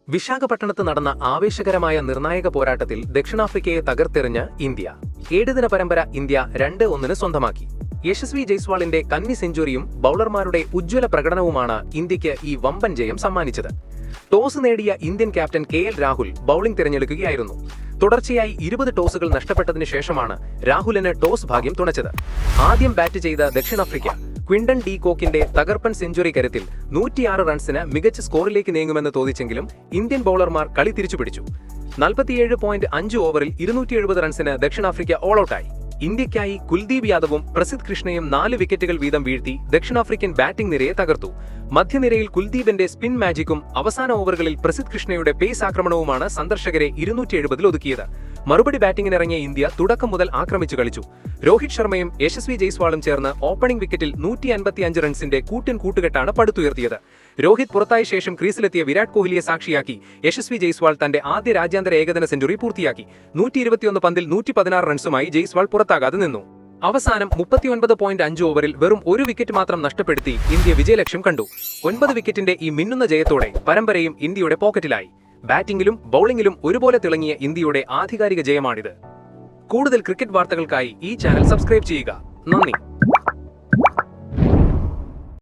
വിശാഖപട്ടണത്ത് നടന്ന ആവേശകരമായ നിർണായക പോരാട്ടത്തിൽ ദക്ഷിണാഫ്രിക്കയെ തകർത്തെറിഞ്ഞ ഇന്ത്യ 7 ദിന പരമ്പര ഇന്ത്യ 2-1 സ്വന്തമാക്കി. യശസ്വി ജയ്സ്വാളിന്റെ കന്നി സെഞ്ചുറിയും ബൌളർമാരുടെ ഉജ്ജ്വല പ്രകടനവുമാണ് ഇന്ത്യക്ക് ഈ വമ്പൻ ജയം സമ്മാനിച്ചത്. ടോസ് നേടിയ Indian captain KL Rahul bowling തിരഞ്ഞെടുക്കുകയായിരുന്നു. തുടർച്ചയായി 20 ടോസുകൾ നഷ്ടപ്പെട്ടതിനു ശേഷമാണ് രാഹുലിന് ടോസ് ഭാഗ്യം തുണച്ചത്. ആദ്യം ബാറ്റ് ചെയ്ത ദക്ഷിണാഫ്രിക്ക ക്വിന്റൺ ഡി കോക്കിന്റെ തകർപ്പൻ സെഞ്ചുറി കരുത്തിൽ 106 റൺസിന് മികച്ച സ്കോറിലേക്ക് നീങ്ങുമെന്ന് തോന്നിച്ചെങ്കിലും ഇന്ത്യൻ ബൌളർമാർ കളി തിരിച്ചുപിടിച്ചു. 47.5 ഓവറിൽ 270 റൺസിന് ദക്ഷിണാഫ്രിക്ക ഓൾ ഔട്ടായി. ഇന്ത്യയ്ക്കായി കുൽദീപ് യാദവും പ്രസിദ്ധ് കൃഷ്ണയും 4 വിക്കറ്റുകൾ വീതം വീഴ്ത്തി ദക്ഷിണാഫ്രിക്കൻ ബാറ്റിംഗ് നിരയെ തകർത്തു. മധ്യനിരയിൽ കുൽദീപിന്റെ സ്പിൻ മാജിക്കും അവസാന ഓവറുകളിൽ പ്രസിദ്ധ് കൃഷ്ണയുടെ പേസ് ആക്രമണവുമാണ് സന്ദർശകരെ 270 ഒതുക്കിയത്. മറുപടി ബാറ്റിംഗിനിറങ്ങിയ ഇന്ത്യ തുടക്കം മുതൽ ആക്രമിച്ചു കളിച്ചു. രോഹിത് ശർമ്മയും യശസ്വി ജയ്സ്വാളും ചേർന്ന് ഓപ്പണിംഗ് വിക്കറ്റിൽ 155 റൺസിന്റെ കൂട്ടുകെട്ടാണ് പടുത്തുയർത്തിയത്. രോഹിത് പുറത്തായ ശേഷം ക്രീസിലെത്തിയ വിരാട് കോഹ്ലിയെ സാക്ഷിയാക്കി യശസ്വി ജയ്സ്വാൾ തന്റെ ആദ്യ രാജ്യാന്തര ഏകദിന സെഞ്ചുറി പൂർത്തിയാക്കി. 121 പന്തിൽ 116 റൺസുമായി ജയ്സ്വാൾ പുറത്താകാതെ നിന്നു. അവസാനം 39.5 ഓവറിൽ വെറും 1 വിക്കറ്റ് മാത്രം നഷ്ടപ്പെടുത്തി ഇന്ത്യ വിജയലക്ഷ്യം കണ്ടു. 9 വിക്കറ്റിന്റെ ഈ മിന്നുന്ന ജയത്തോടെ പരമ്പരയും ഇന്ത്യയുടെ പോക്കറ്റിലായി. ബാറ്റിംഗിലും ബൌളിംഗിലും ഒരുപോലെ തിളങ്ങിയ ഇന്ത്യയുടെ ആധികാരിക ജയമാണിത്. കൂടുതൽ ക്രിക്കറ്റ് വാർത്തകൾക്കായി ഈ ചാനൽ സബ്സ്ക്രൈബ് ചെയ്യുക. നന്ദി.